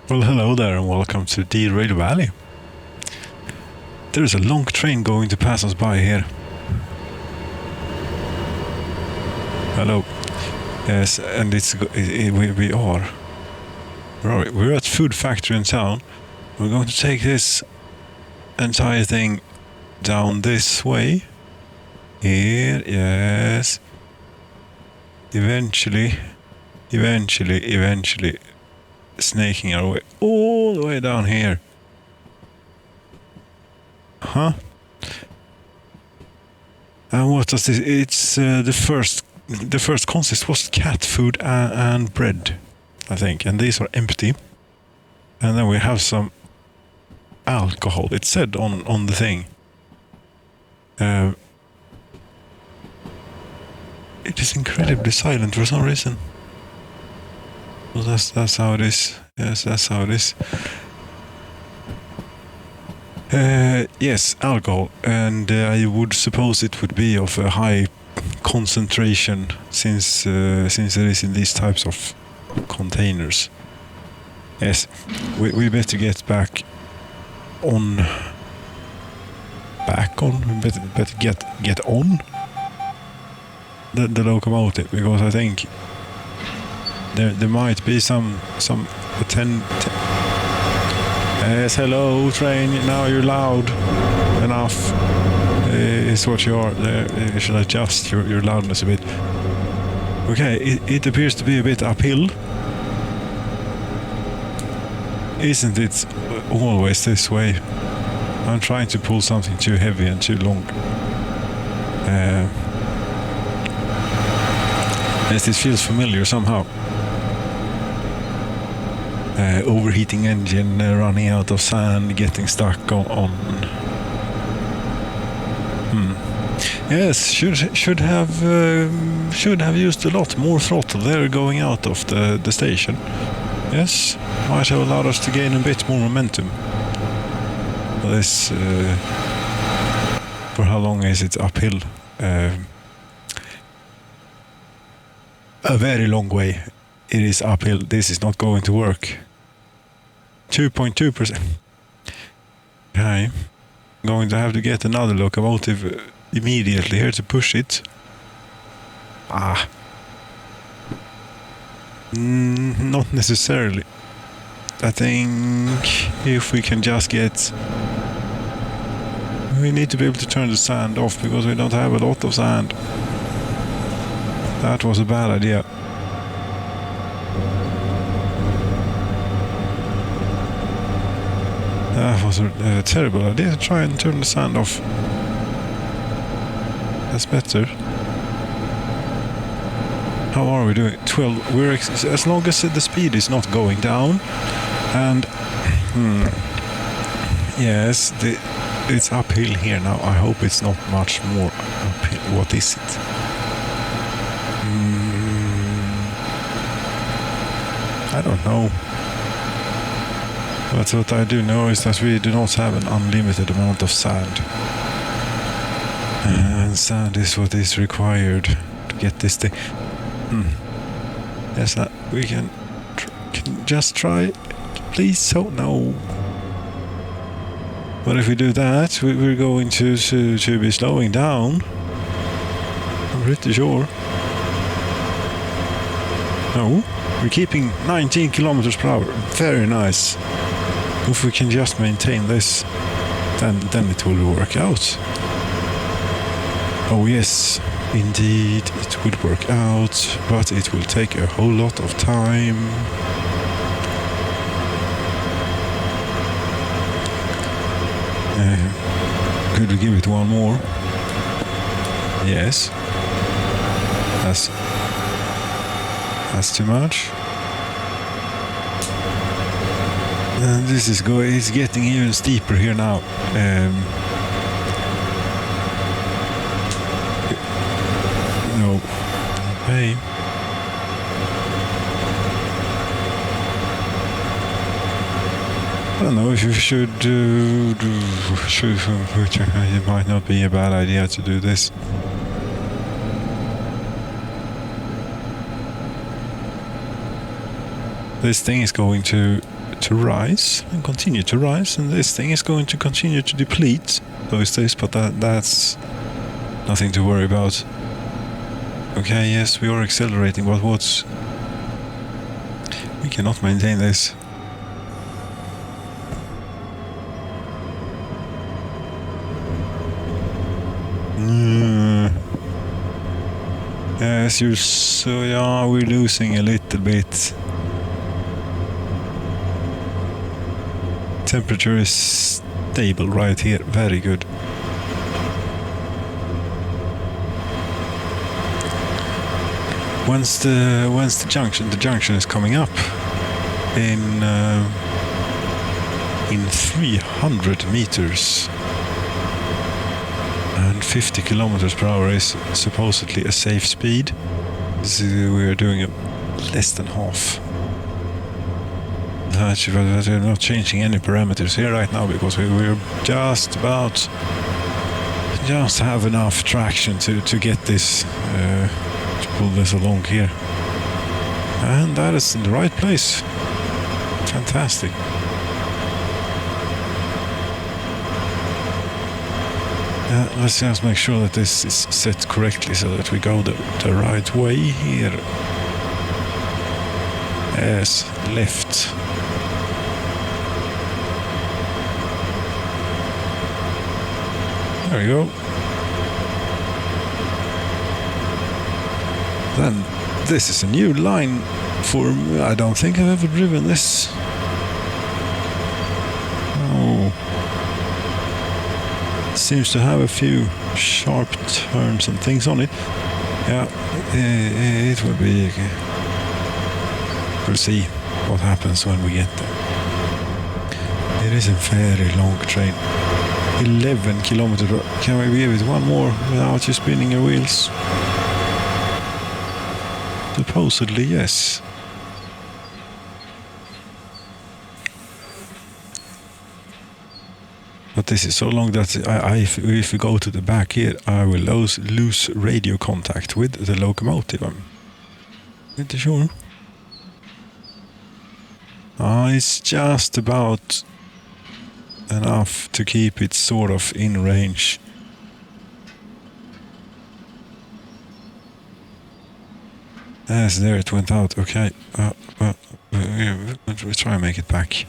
Well, hello there and welcome to Derail Valley. There is a long train going to pass us by here. Hello. Yes, and we are. We're at food factory in town. We're going to take this entire thing down this way. Here, yes. Eventually, snaking our way all the way down here. Huh? And what does this? It's the first consist was cat food and bread, I think, and these are empty. And then we have some alcohol. It said on the thing. It is incredibly silent for some reason. Well, that's how it is. Yes, that's how it is. Yes, alcohol, and I would suppose it would be of a high concentration since it is in these types of containers. Yes, we better get back on. We better get on the locomotive, because I think there might be some Yes, hello train, now you're loud enough. Is what you are there. You should adjust your loudness a bit. Okay, it appears to be a bit uphill. Isn't it always this way? I'm trying to pull something too heavy and too long. Yes, this feels familiar somehow. Overheating engine, running out of sand, getting stuck on. Yes, should have used a lot more throttle there going out of the station. Yes, might have allowed us to gain a bit more momentum. This for how long is it uphill? A very long way. It is uphill. This is not going to work. 2.2%. Okay. I'm going to have to get another locomotive immediately here to push it. Not necessarily. I think if we can just get... We need to be able to turn the sand off because we don't have a lot of sand. That was a bad idea. That was a terrible idea to try and turn the sand off. That's better. How are we doing? 12. We're as long as the speed is not going down, and yes, it's uphill here now. I hope it's not much more uphill. What is it? I don't know. But what I do know is that we do not have an unlimited amount of sand. And sand is what is required to get this thing. Yes, we can just try. Please, so no. But if we do that, we're going to be slowing down. I'm pretty sure. No, we're keeping 19 kilometers per hour. Very nice. If we can just maintain this, then it will work out. Oh yes, indeed, it will work out, but it will take a whole lot of time. Could we give it one more? Yes. That's too much. And this is it's getting even steeper here now. No. Hey. I don't know if you should it might not be a bad idea to do this. This thing is going to to rise and continue to rise, and this thing is going to continue to deplete those days, but that's nothing to worry about. Okay, yes, we are accelerating, but what's... We cannot maintain this. Yes, yeah, we're losing a little bit. Temperature is stable right here, very good. Once the junction is coming up in 300 meters and 50 kilometers per hour is supposedly a safe speed. We are doing less than half. We're not changing any parameters here right now because we're just have enough traction to get this to pull this along here, and that is in the right place. Fantastic. Let's just make sure that this is set correctly so that we go the right way here. Yes, left. There we go. Then this is a new line for me. I don't think I've ever driven this. Oh. Seems to have a few sharp turns and things on it. Yeah, it will be... We'll see what happens when we get there. It is a very long train. 11 kilometers. Can we give it one more without you spinning your wheels? Supposedly, yes. But this is so long that if we go to the back here, I will lose radio contact with the locomotive. I'm pretty sure. It's just about enough to keep it sort of in range. Yes, there it went out. Okay, we'll try and make it back.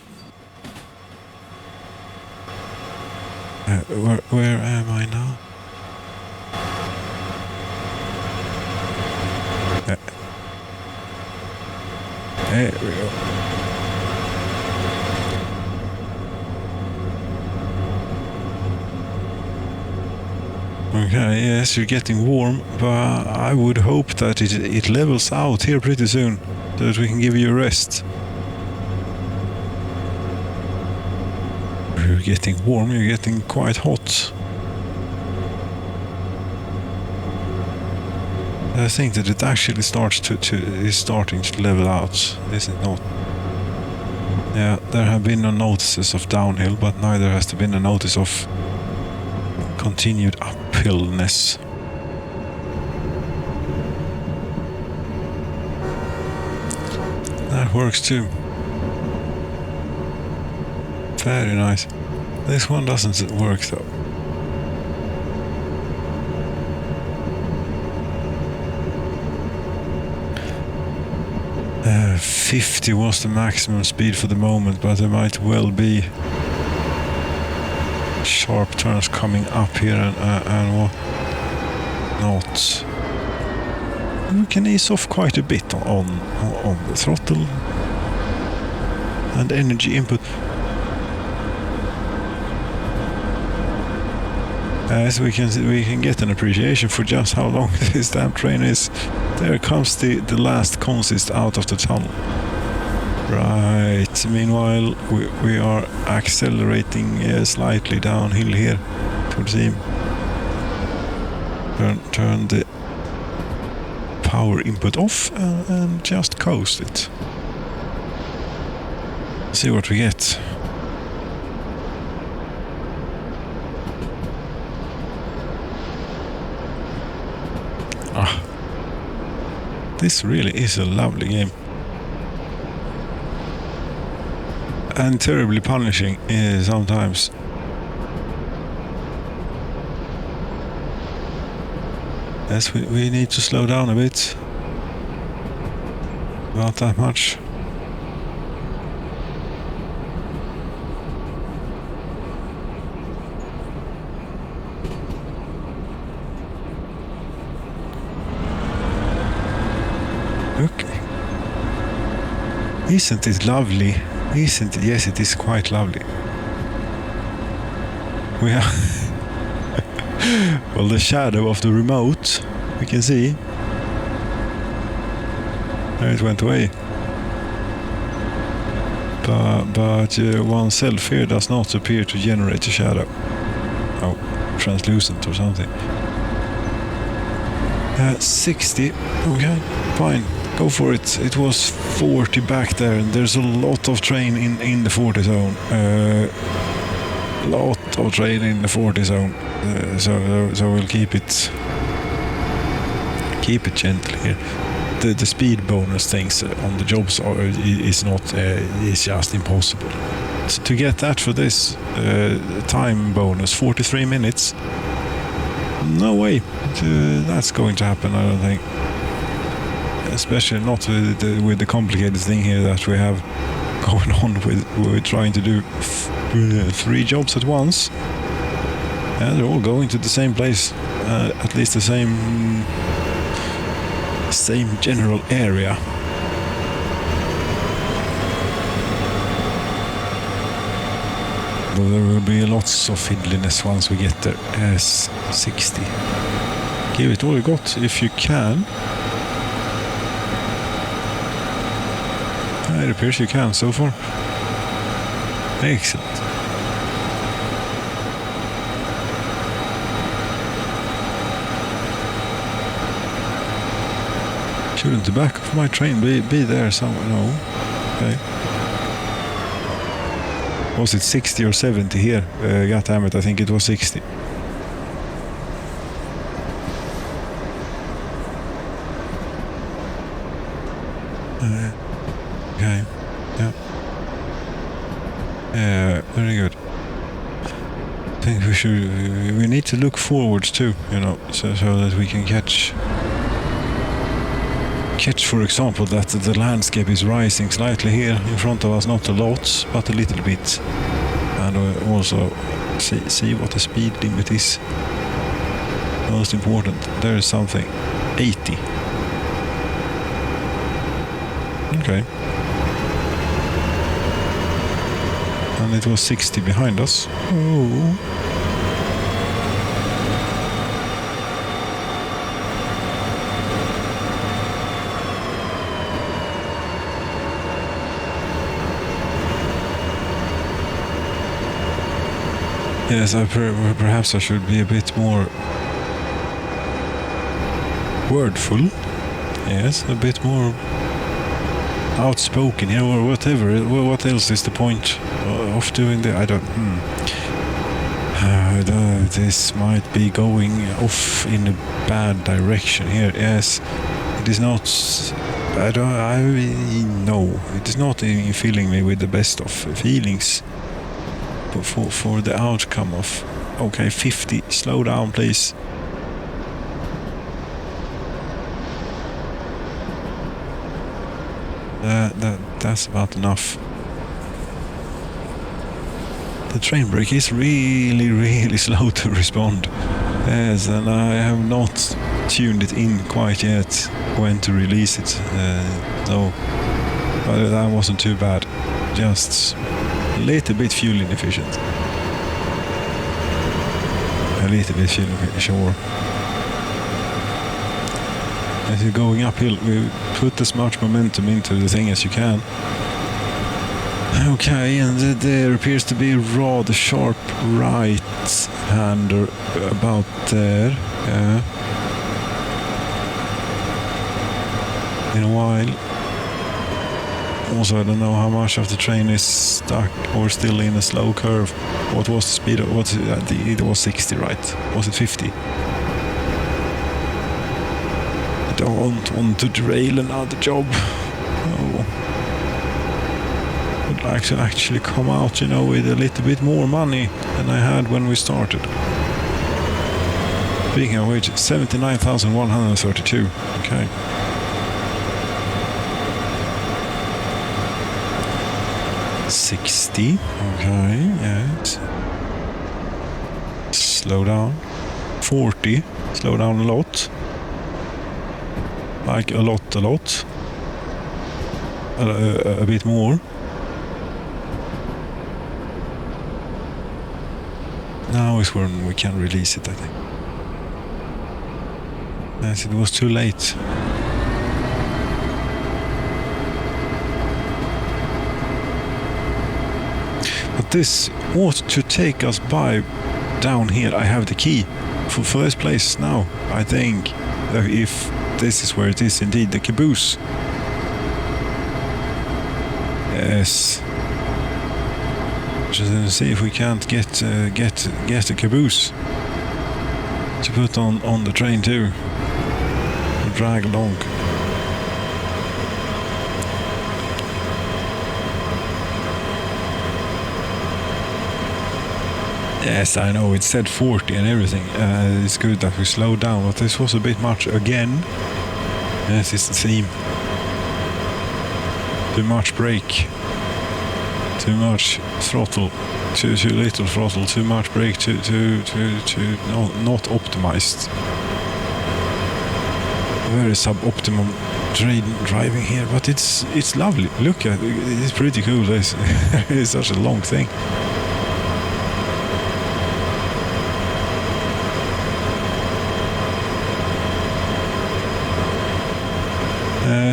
Where am I now? There we go. Okay, yes, you're getting warm, but I would hope that it levels out here pretty soon, so that we can give you a rest. You're getting warm, you're getting quite hot. I think that it actually is starting to level out, is it not? Yeah, there have been no notices of downhill, but neither has there been a notice of continued uphillness. That works too. Very nice. This one doesn't work though. Uh, 50 was the maximum speed for the moment, but there might well be sharp turns coming up here and what not. We can ease off quite a bit on the throttle and energy input. As we can get an appreciation for just how long this damn train is. There comes the last consist out of the tunnel. Right, meanwhile we are accelerating slightly downhill here towards him. Turn the power input off and just coast it. See what we get. This really is a lovely game. and terribly punishing sometimes. Yes, we need to slow down a bit. About that much. Look. Isn't it lovely? Isn't it? Yes, it is quite lovely. We are well, the shadow of the remote, we can see. There it went away. But oneself here does not appear to generate a shadow. Oh, translucent or something. 60. Okay, fine. Go for it. It was 40 back there, and there's a lot of train in the 40 zone. Lot of train in the 40 zone. So we'll keep it gentle here. The speed bonus things on the jobs is just impossible. So to get that for this time bonus, 43 minutes. No way that's going to happen, I don't think. Especially not with the complicated thing here that we have going on with trying to do 3 jobs at once. And they're all going to the same place, at least the same general area. Though there will be lots of fiddliness once we get there. Yes, 60. Give it all you got if you can. It appears you can so far. Excellent. Shouldn't the back of my train be there somewhere? No. Okay. Was it 60 or 70 here? God damn it, I think it was 60. Okay. Yeah. Very good. I think we need to look forwards too, so that we can catch, for example, that the landscape is rising slightly here in front of us, not a lot, but a little bit. And also see what the speed limit is. Most important, there is something. 80. Okay. And it was 60 behind us. Oh. Yes, perhaps I should be a bit more wordful. Yes, a bit more outspoken, or whatever. What else is the point of doing that? I don't. This might be going off in a bad direction here. Yes, it is not. No, it is not filling me with the best of feelings. For the outcome of 50. Slow down, please. That's about enough. The train brake is really slow to respond. Yes, and I have not tuned it in quite yet when to release it. So, but that wasn't too bad. Just a little bit fuel inefficient. A little bit fuel inefficient, sure. As you're going uphill, we put as much momentum into the thing as you can. Okay, and there appears to be a rather sharp right-hander about there. Yeah. In a while. Also, I don't know how much of the train is stuck or still in a slow curve. What was the speed? It was 60, right? Was it 50? I don't want to derail another job. Oh. like to actually come out, you know, with a little bit more money than I had when we started. Speaking of which, 79,132. Okay. $60. Okay, yes. Slow down. 40. Slow down a lot. Like a lot. A bit more. Now is when we can release it, I think. Yes, it was too late. But this ought to take us by down here. I have the key for this place now. I think if this is where it is indeed, the caboose. Yes. Just to see if we can't get a caboose to put on the train too. Drag along. Yes, I know it said 40 and everything. It's good that we slowed down, but this was a bit much again. Yes, it's the theme. Too much brake. Too much throttle. Too little throttle. Too much brake. Not optimized. Very suboptimal driving here, but it's lovely. Look at it, it's pretty cool. It's such a long thing.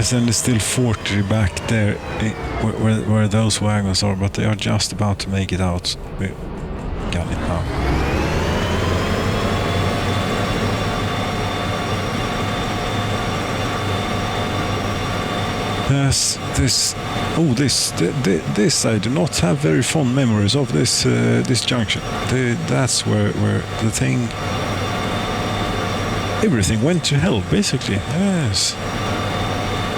And there's still 40 back there where those wagons are, but they are just about to make it out. We got it now. Yes, this I do not have very fond memories of this junction. That's where the thing, everything went to hell basically. Yes,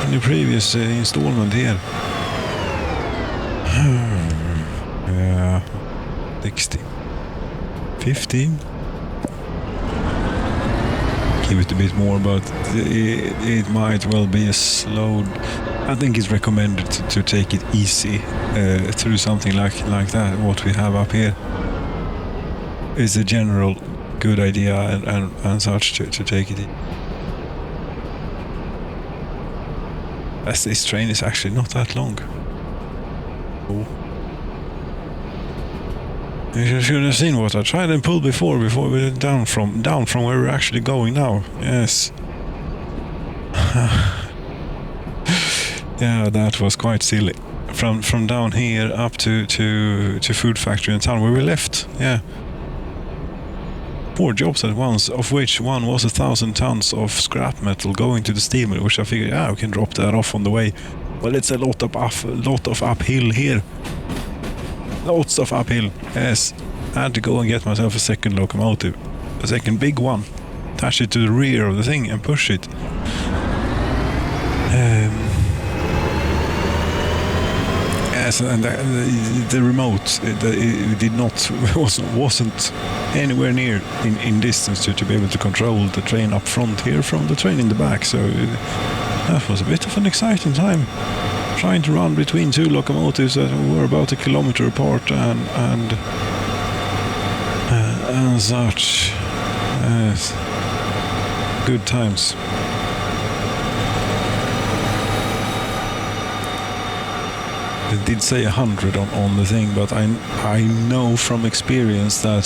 in the previous installment here. Yeah, 60, 15. Give it a bit more, but it might well be a slow. I think it's recommended to take it easy through something like that. What we have up here is a general good idea and such to take it in. As this train is actually not that long. Oh. You should have seen what I tried and pulled before we went down from where we're actually going now. Yes. Yeah, that was quite silly. From down here up to food factory in town where we left. Yeah. 4 jobs at once, of which one was 1,000 tons of scrap metal going to the steel mill, which I figured, we can drop that off on the way. Well, it's a lot of uphill here. Lots of uphill. Yes. I had to go and get myself a second locomotive. A second big one. Attach it to the rear of the thing and push it. Yes, and the remote it did not wasn't anywhere near in distance to be able to control the train up front here from the train in the back. So that was a bit of an exciting time. Trying to run between 2 locomotives that were about 1 kilometer apart and such. Yes. Good times. It did say 100 on the thing, but I know from experience that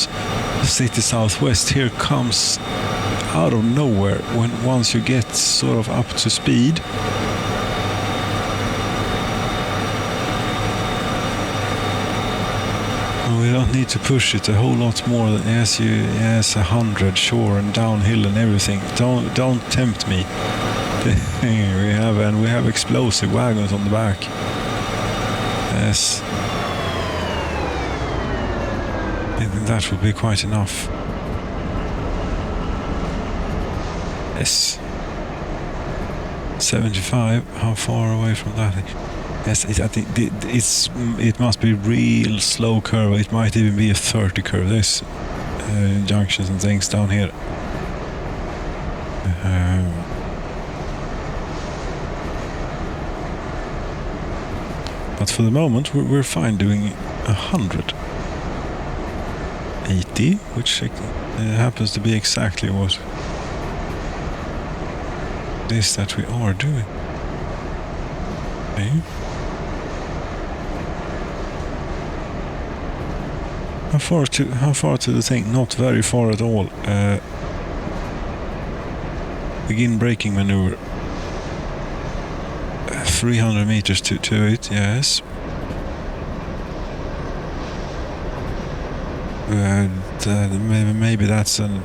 City Southwest here comes out of nowhere once you get sort of up to speed. We don't need to push it a whole lot more than yes 100, sure, and downhill and everything. Don't tempt me. we have explosive wagons on the back. Yes, I think that would be quite enough. Yes, 75. How far away from that? Yes, I think it must be real slow curve. It might even be a 30 curve. There's junctions and things down here. But for the moment, we're fine doing 180, which happens to be exactly what it is that we are doing. Okay. How far to the thing? Not very far at all. Begin braking maneuver. 300 meters to it, yes. Maybe that's a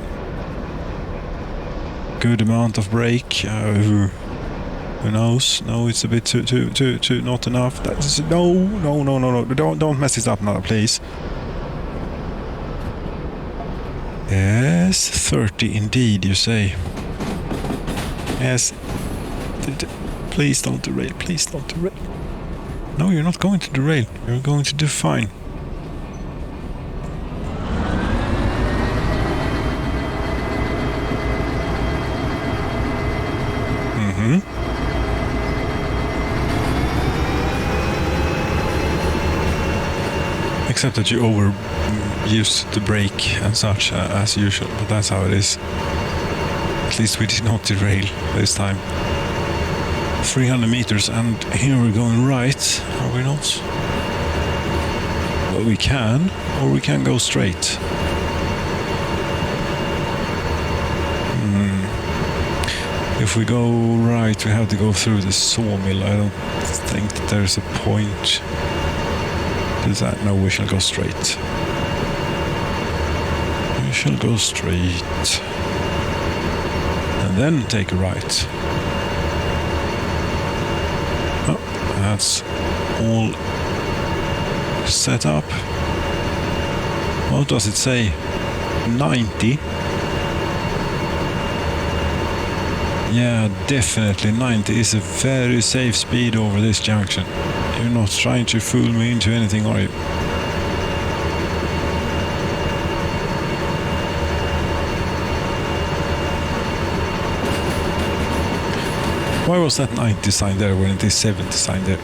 good amount of brake. Who knows? No, it's a bit too not enough. That's no. Don't mess this up now, please. Yes, 30 indeed, you say. Yes. Please don't derail. Please don't derail. No, you're not going to derail. You're going to do fine. Except that you overuse the brake and such as usual, but that's how it is. At least we did not derail this time. 300 meters, and here we're going right, are we not? Well, we can, or we can go straight. If we go right, we have to go through the sawmill. I don't think that there's a point. Is that? No, we shall go straight. We shall go straight. And then take a right. Oh, that's all set up. What does it say? 90? Yeah, definitely 90 is a very safe speed over this junction. You're not trying to fool me into anything, are you? Why was that 90 sign there when it is 70 sign there?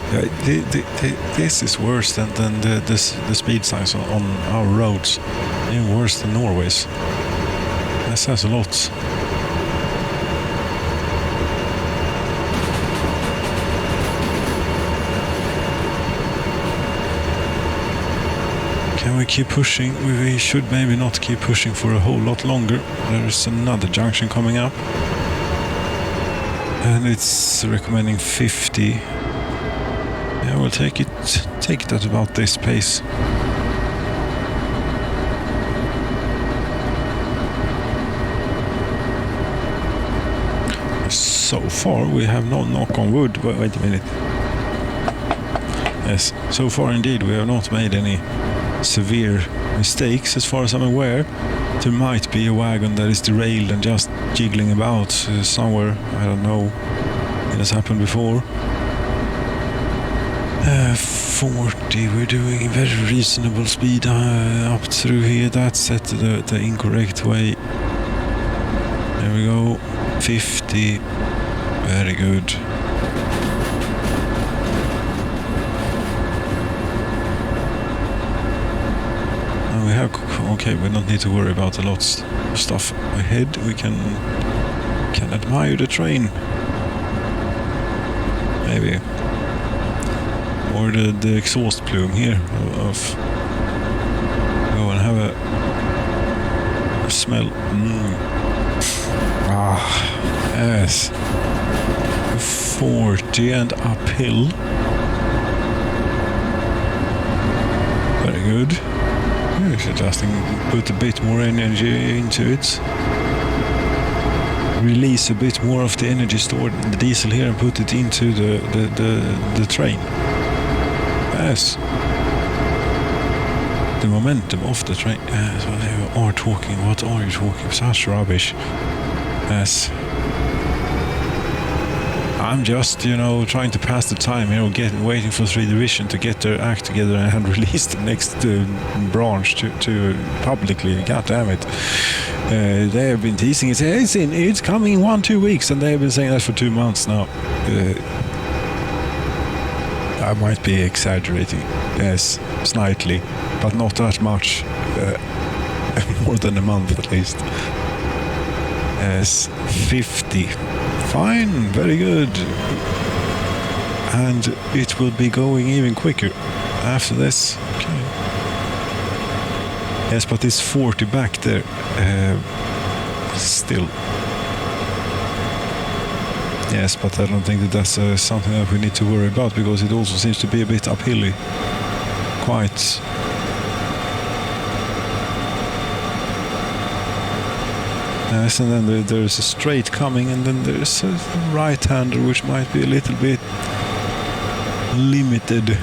This is worse than the speed signs on our roads. Even worse than Norway's. That says a lot. Can we keep pushing? We should maybe not keep pushing for a whole lot longer. There's another junction coming up. And it's recommending 50. Yeah, we'll take it at about this pace. So far we have no, knock on wood. Wait a minute. Yes, so far indeed we have not made any severe mistakes as far as I'm aware. There might be a wagon that is derailed and just jiggling about somewhere. I don't know. It has happened before. 40, we're doing a very reasonable speed up through here. That's set the incorrect way. There we go. 50. Very good. We have, okay, we don't need to worry about a lot of stuff ahead. We can admire the train, maybe, or the exhaust plume here of go and have a smell. Yes, 40 and uphill. Very good. Just put a bit more energy into it. Release a bit more of the energy stored in the diesel here and put it into the train. Yes. The momentum of the train. Yes, what you are talking. What are you talking? Such rubbish. Yes. I'm just, trying to pass the time here, waiting for 3 Division to get their act together and release the next branch to publicly. God damn it! They have been teasing it. It's coming in 1-2 weeks, and they have been saying that for 2 months now. I might be exaggerating, yes, slightly, but not that much. More than a month at least. Yes, 50. Fine, very good. And it will be going even quicker after this. Okay. Yes, but it's 40 back there. Still. Yes, but I don't think that's something that we need to worry about, because it also seems to be a bit uphilly. Quite. Yes, and then there's a straight coming, and then there's a right-hander which might be a little bit limited.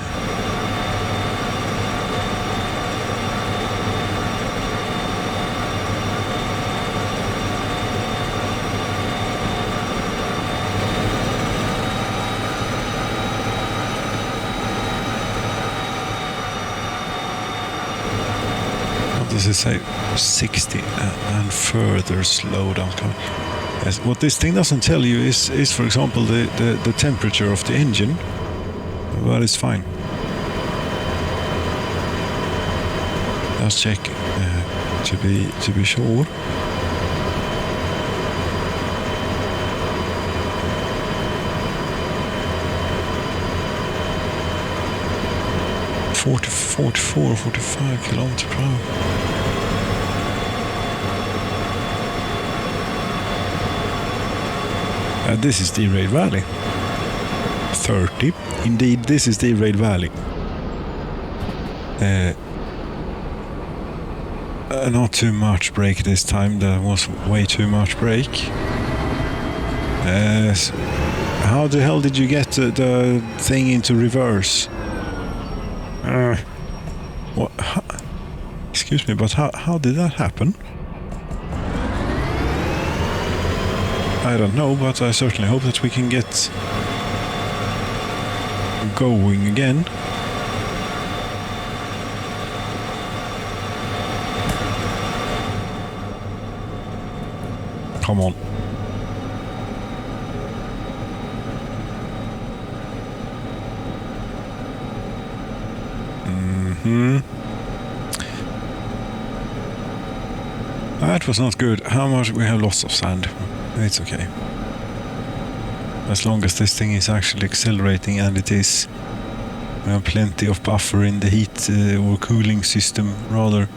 Does it say 60 and further slowdown coming? Yes, what this thing doesn't tell you is for example the temperature of the engine, but it's fine. Let's check to be sure. .44, 45 kilometers per hour. This is Derail Valley. 30. Indeed, this is Derail Valley. Not too much brake this time. There was way too much brake. How the hell did you get the thing into reverse? What? Excuse me, but how did that happen? I don't know, but I certainly hope that we can get going again. Come on. That was not good. How much? We have lots of sand. It's okay. As long as this thing is actually accelerating, and it is. We have plenty of buffer in the heat or cooling system, rather.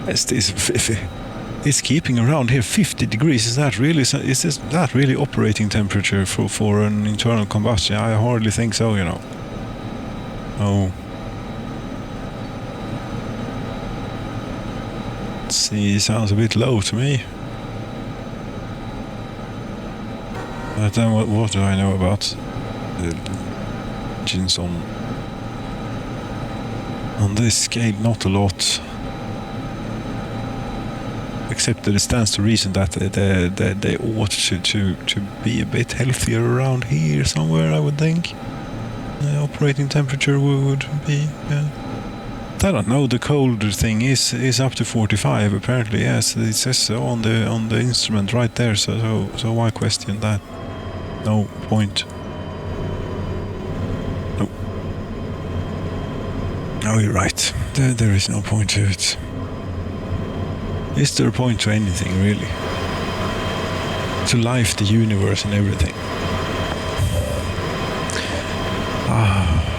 It's keeping around here 50 degrees. Is that really operating temperature for an internal combustion? I hardly think so, Oh. See, sounds a bit low to me. But then what do I know about the engines on this scale? Not a lot. Except that it stands to reason that they ought to be a bit healthier around here somewhere, I would think. The operating temperature would be, yeah. I don't know. The cold thing is up to 45 apparently. Yes, it says so on the instrument right there. So why question that? No point. No. No, you're right. There is no point to it. Is there a point to anything really? To life, the universe, and everything.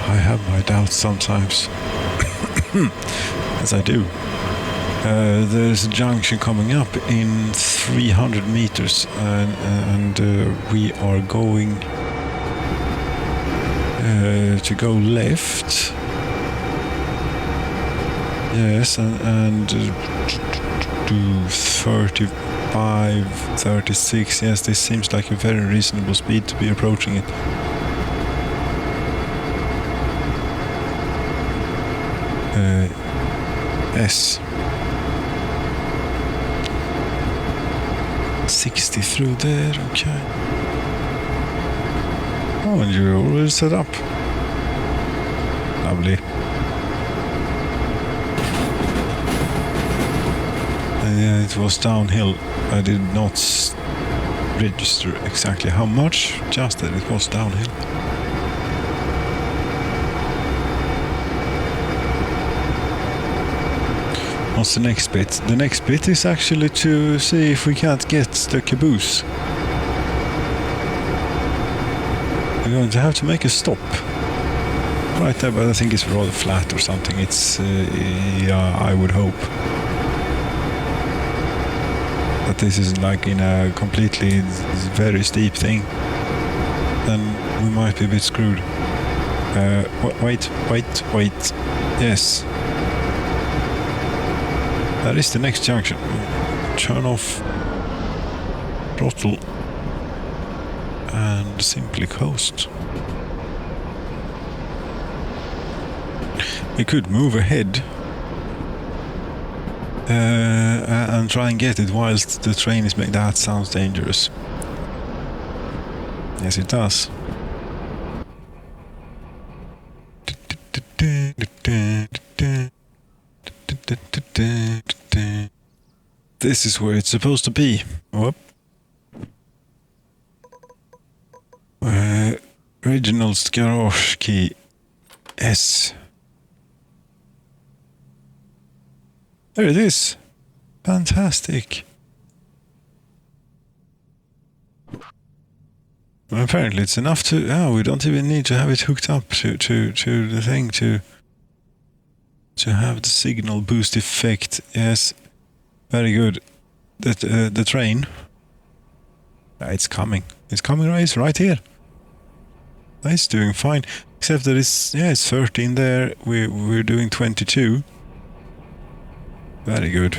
I have my doubts sometimes. As I do. There's a junction coming up in 300 meters, and we are going to go left. Yes, and do 35, 36. Yes, this seems like a very reasonable speed to be approaching it. 60 through there, okay. Oh, and you're already set up. Lovely. And yeah, it was downhill. I did not register exactly how much, just that it was downhill. What's the next bit? The next bit is actually to see if we can't get the caboose. We're going to have to make a stop right there, but I think it's rather flat or something. It's, yeah, I would hope that this isn't like in a completely very steep thing. Then we might be a bit screwed. Wait. Yes. That is the next junction. Turn off throttle and simply coast. We could move ahead and try and get it whilst the train is making. That sounds dangerous. Yes, it does. This is where it's supposed to be. Whoop. Reginald's garage key. S. There it is. Fantastic. Well, apparently it's enough to... Oh, we don't even need to have it hooked up to the thing to have the signal boost effect. Yes. Very good. The train. It's coming. It's coming right here. It's doing fine. Except that it's 13 there. We're doing 22. Very good.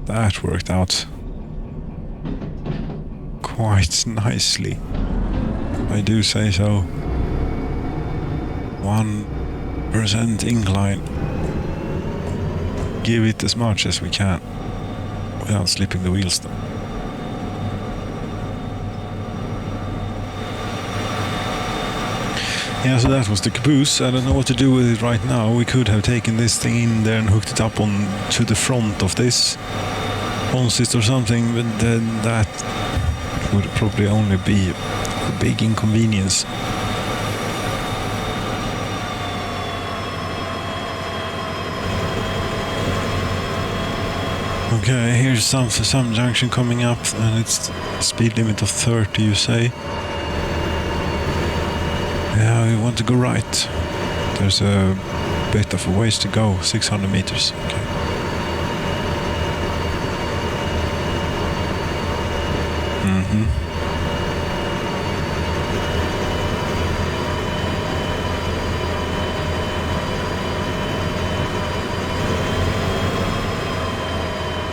That worked out quite nicely. I do say so. 1% incline. Give it as much as we can without slipping the wheels though. Yeah, so that was the caboose. I don't know what to do with it right now. We could have taken this thing in there and hooked it up to the front of this consist or something, but then that would probably only be a big inconvenience. Okay, here's some junction coming up, and it's speed limit of 30, you say. Yeah, we want to go right. There's a bit of a ways to go, 600 meters. Okay.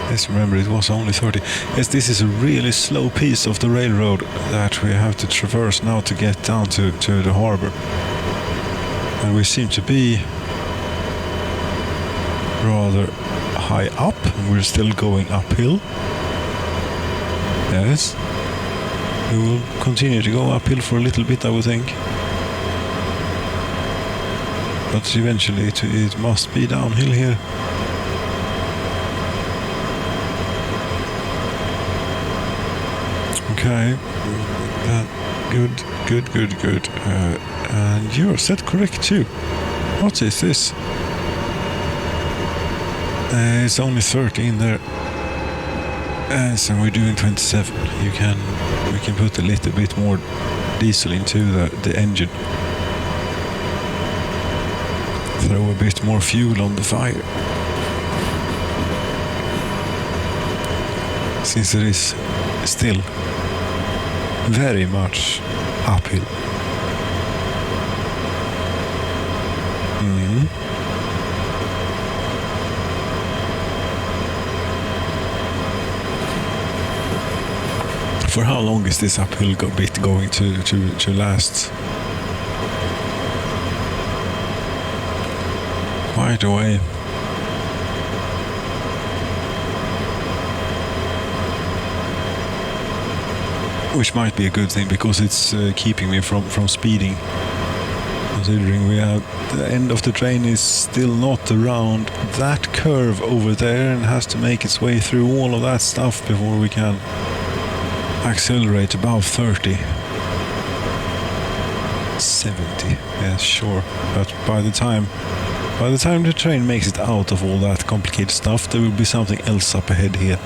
Yes, remember it was only 30. Yes, this is a really slow piece of the railroad that we have to traverse now to get down to the harbor. And we seem to be rather high up, and we're still going uphill. Yes. We will continue to go uphill for a little bit, I would think. But eventually it must be downhill here. Okay, good. And you're set correct too. What is this? It's only 13 there. So we're doing 27. We can put a little bit more diesel into the engine. Throw a bit more fuel on the fire. Since it is still very much uphill. For how long is this uphill bit going to last? Quite a way. which might be a good thing because it's keeping me from speeding. Considering we have the end of the train is still not around that curve over there and has to make its way through all of that stuff before we can accelerate above 30. 70, yeah, sure. But by the time the train makes it out of all that complicated stuff, there will be something else up ahead here,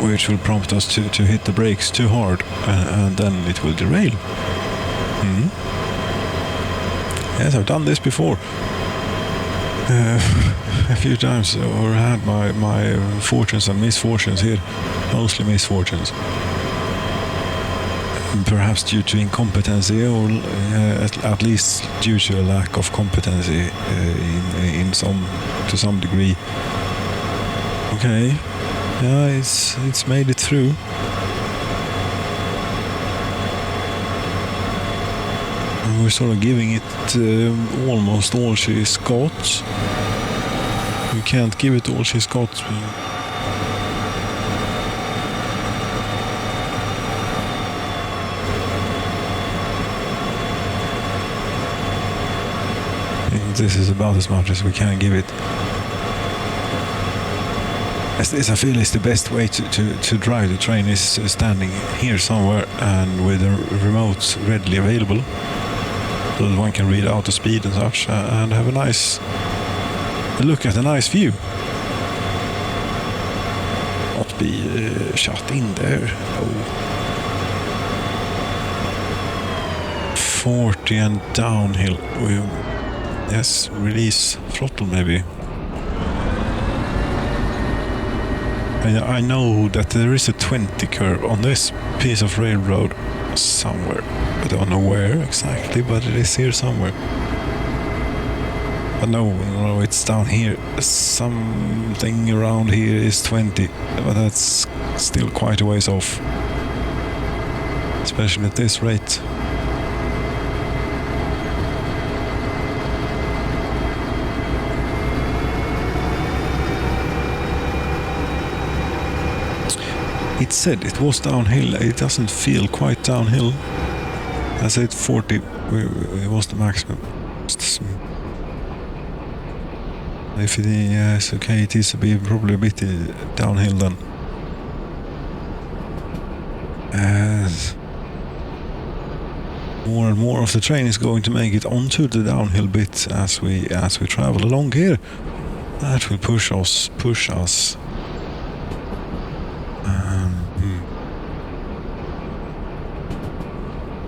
which will prompt us to hit the brakes too hard, and then it will derail. Yes, I've done this before. A few times, or had my fortunes and misfortunes here, mostly misfortunes. Perhaps due to incompetency, or at least due to a lack of competency to some degree. Okay, yeah, it's made it through. And we're sort of giving it almost all she's got. We can't give it all she's got. This is about as much as we can give it. As I feel is the best way to drive the train is standing here somewhere and with a remote readily available, so that one can read out the speed and such, and have a look at a nice view. Not be shut in there. Oh. 40 and downhill. Yes, release throttle maybe. I know that there is a 20 curve on this piece of railroad somewhere. I don't know where exactly, but it is here somewhere. But no, it's down here. Something around here is 20, but that's still quite a ways off. Especially at this rate. It said it was downhill. It doesn't feel quite downhill. I said 40 it was the maximum. If it is, yes, okay, it is probably a bit downhill then. As more and more of the train is going to make it onto the downhill bit as we travel along here. That will push us.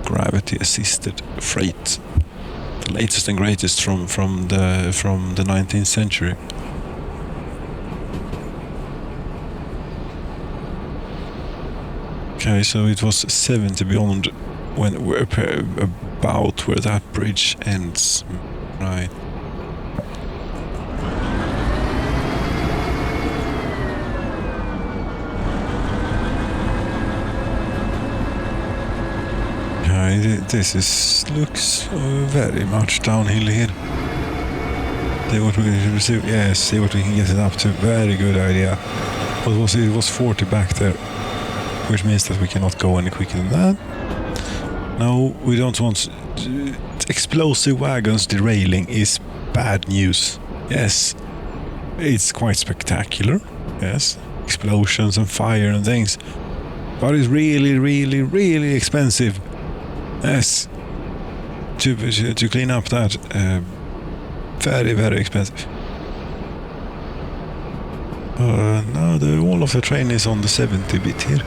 Gravity-assisted freight, the latest and greatest from the 19th century. Okay, so it was 70 beyond when we're about where that bridge ends, right? This looks very much downhill here. See what we can see. Yes, see what we can get it up to. Very good idea. What was it? It was 40 back there, which means that we cannot go any quicker than that. No, we don't want. Explosive wagons derailing is bad news. Yes, it's quite spectacular. Yes, explosions and fire and things, but it's really, really, really expensive. Yes, to clean up that, very, very expensive. Now all of the train is on the 70 bit here.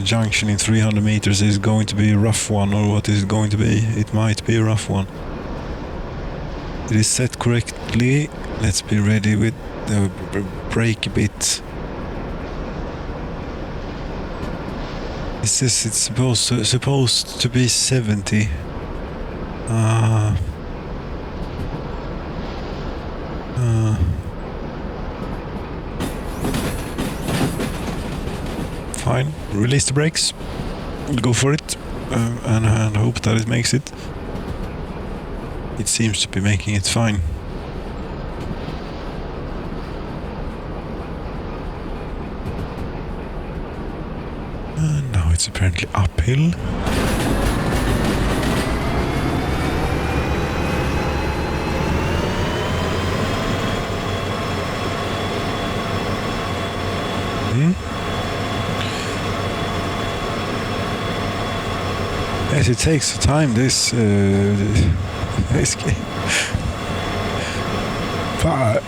Junction in 300 meters is going to be a rough one, or what is it going to be? It might be a rough one. It is set correctly. Let's be ready with the brake bit. It's supposed to be 70. fine. Release the brakes. Go for it. And hope that it makes it. It seems to be making it fine. And now it's apparently uphill. Yes, it takes time, this game. But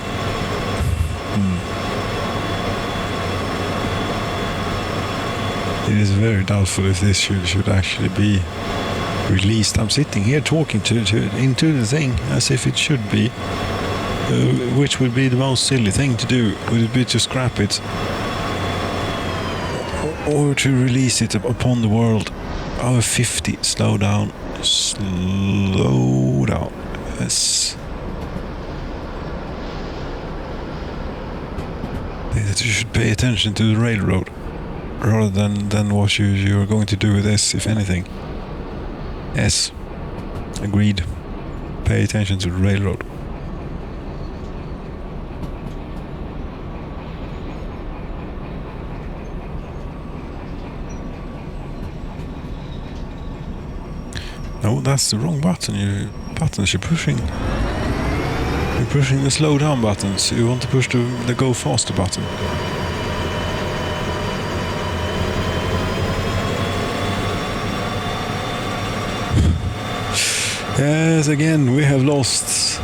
it is very doubtful if this should actually be released. I'm sitting here talking into the thing as if it should be, which would be the most silly thing to do. Would it be to scrap it or to release it upon the world? Over 50. Slow down. Slow down. Yes. I think that you should pay attention to the railroad rather than what you're going to do with this, if anything. Yes. Agreed. Pay attention to the railroad. No, that's the wrong button. Buttons you're pushing. You're pushing the slow down buttons. You want to push the go faster button. Yes, again we have lost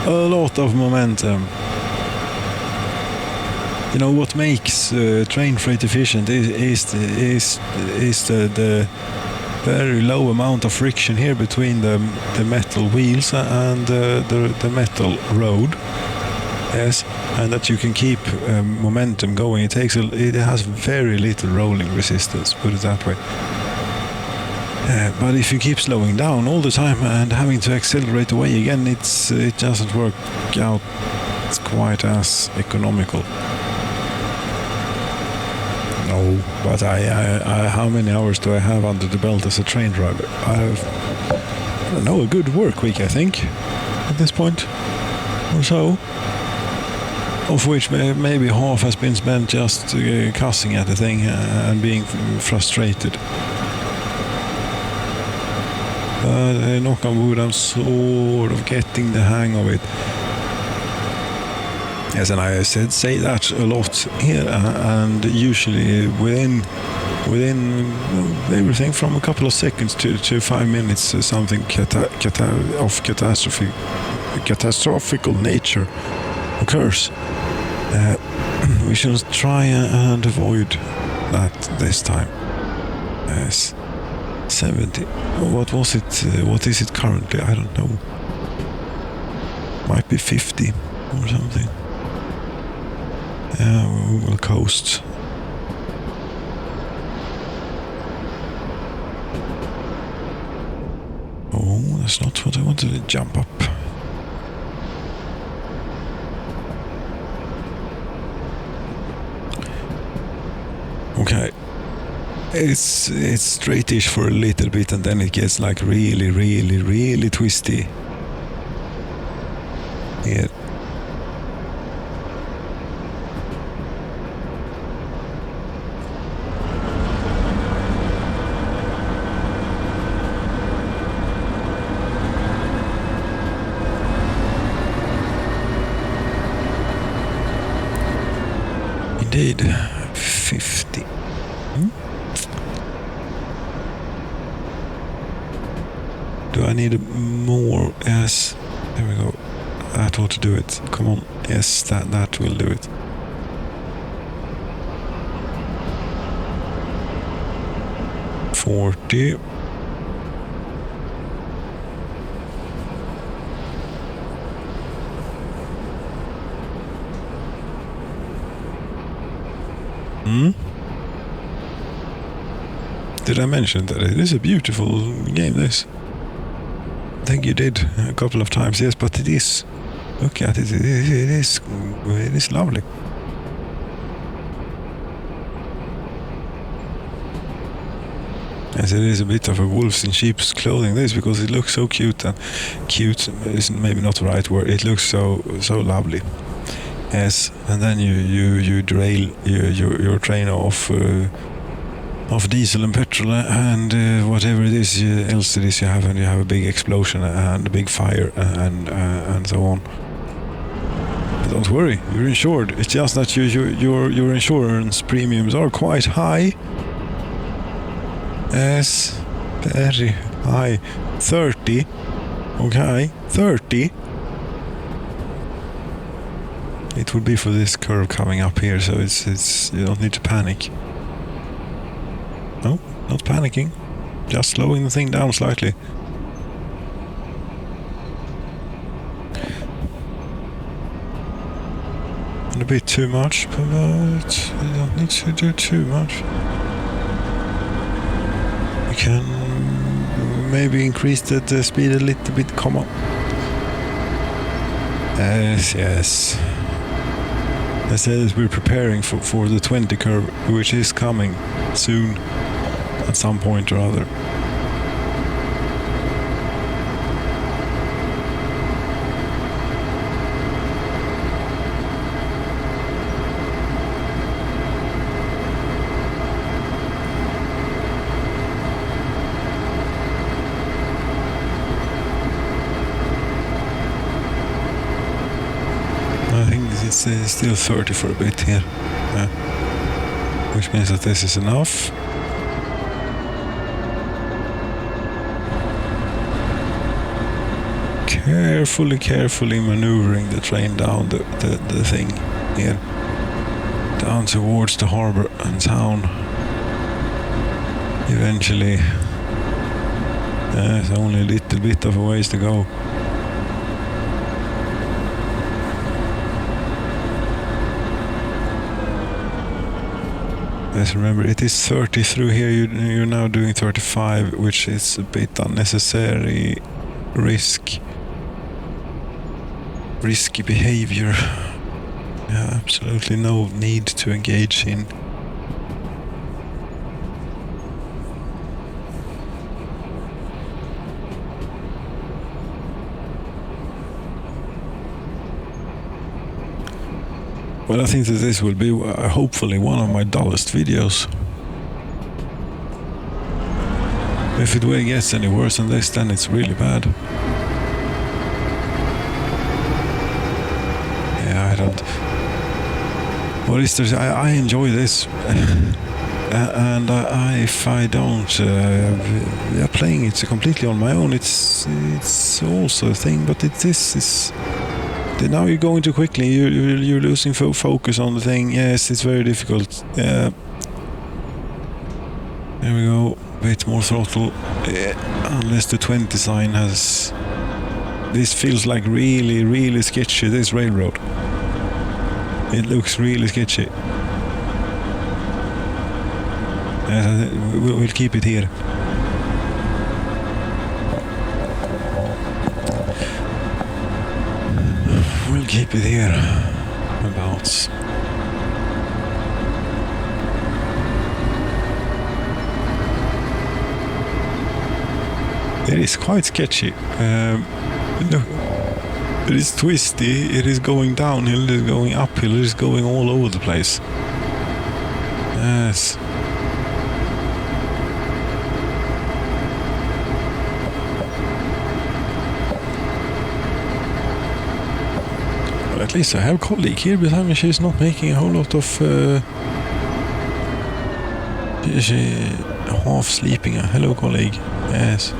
a lot of momentum. You know what makes train freight efficient is the very low amount of friction here between the metal wheels and the metal road. Yes, and that you can keep momentum going. It has very little rolling resistance, put it that way. But if you keep slowing down all the time and having to accelerate away again, it doesn't work out quite as economical. No, but I how many hours do I have under the belt as a train driver? I don't know, a good work week, I think, at this point, or so. Of which maybe half has been spent just cussing at the thing and being frustrated. But knock on wood, I'm sort of getting the hang of it. Yes, and I say that a lot here, and usually within everything from a couple of seconds to 5 minutes, something of catastrophical nature occurs. We shall try and avoid that this time. Yes, 70. What was it? What is it currently? I don't know. Might be 50 or something. We will coast. Oh, that's not what I wanted to jump up. Okay. It's straightish for a little bit and then it gets like really twisty. Here. Indeed, 50. Do I need more? Yes, there we go. That ought to do it. Come on. Yes, that will do it. $40. Did I mention that it is a beautiful game, this? I think you did a couple of times, yes, but it is. Look at it, it is lovely. As it is a bit of a wolves in sheep's clothing, this, because it looks so cute, and cute isn't maybe not the right word. It looks so lovely. Yes, and then you derail your train of diesel and petrol and whatever it is else it is you have, and you have a big explosion and a big fire and so on. But don't worry, you're insured. It's just that your insurance premiums are quite high. Yes, very high. 30. Okay, 30. It would be for this curve coming up here, so it's you don't need to panic. No, not panicking. Just slowing the thing down slightly. And a bit too much, but you don't need to do too much. You can maybe increase the speed a little bit, come on. Yes. I said that we're preparing for the 20 curve, which is coming soon, at some point or other. It's still 30 for a bit here, which means that this is enough. Carefully maneuvering the train down the thing here, down towards the harbor and town. Eventually, there's only a little bit of a ways to go. Yes, remember, it is 30 through here. You're now doing 35, which is a bit unnecessary risky behavior. Yeah, absolutely no need to engage in. Well, I think that this will be hopefully one of my dullest videos. If it gets any worse than this, then it's really bad. Yeah, I don't... What is there? I enjoy this. And if I don't... playing it completely on my own, it's also a thing, but this is... Now you're going too quickly, you're losing focus on the thing. Yes, it's very difficult. Yeah. There we go, a bit more throttle. Yeah. Unless the 20 sign has... This feels like really sketchy, this railroad. It looks really sketchy. Yes, we'll keep it here. We'll keep it here, about. It is quite sketchy. It is twisty, it is going downhill, it is going uphill, it is going all over the place. Yes. At least I have a colleague here behind me. She's not making a whole lot of she half sleeping. Hello, colleague. Yes,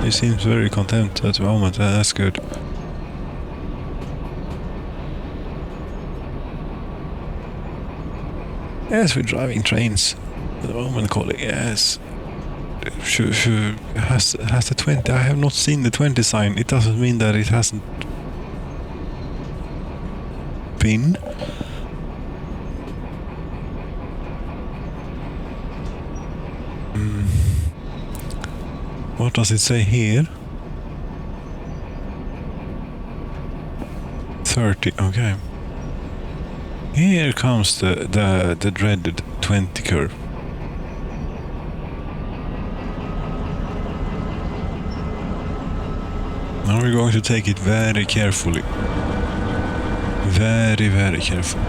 he seems very content at the moment. That's good. Yes, we're driving trains at the moment, colleague. Yes. Sure. Has the 20? I have not seen the 20 sign. It doesn't mean that it hasn't been. What does it say here? 30. Okay. Here comes the dreaded 20 curve. Now we're going to take it very carefully. Very, very careful.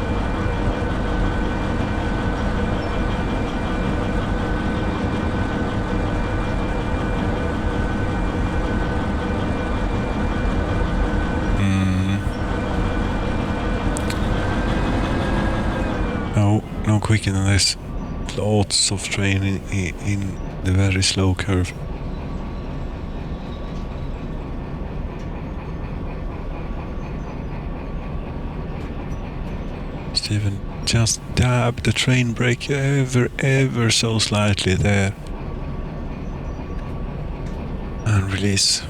No quicker than this. Lots of train in the very slow curve. Steven, just dab the train brake ever so slightly there. And release.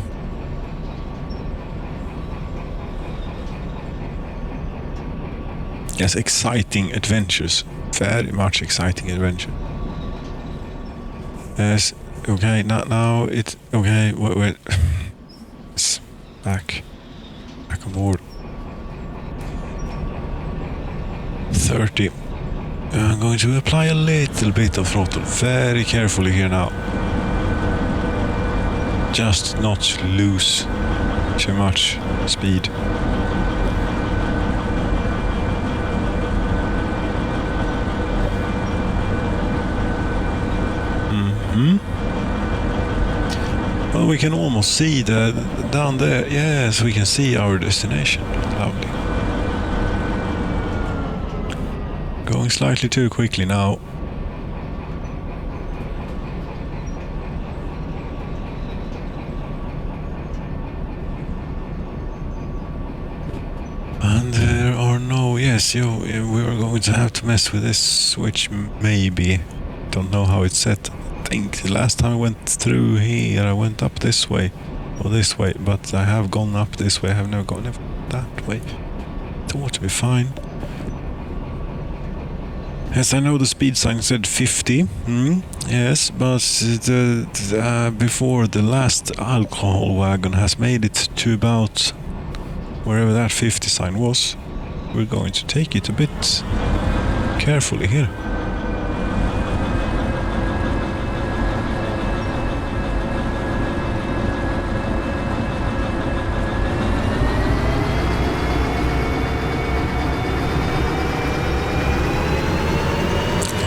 Yes, exciting adventures. Very much exciting adventure. Yes, okay, now it's okay, wait. It's back on board. 30. I'm going to apply a little bit of throttle, very carefully here now. Just not lose too much speed. Well, we can almost see down there. Yes, we can see our destination. Lovely. Going slightly too quickly now. And there are no... Yes, we are going to have to mess with this switch, maybe. Don't know how it's set. I think the last time I went through here, I went up this way. Or this way, but I have gone up this way. I have never gone that way. It ought to be fine. Yes, I know the speed sign said 50. Yes, but before the last alcohol wagon has made it to about wherever that 50 sign was, we're going to take it a bit carefully here.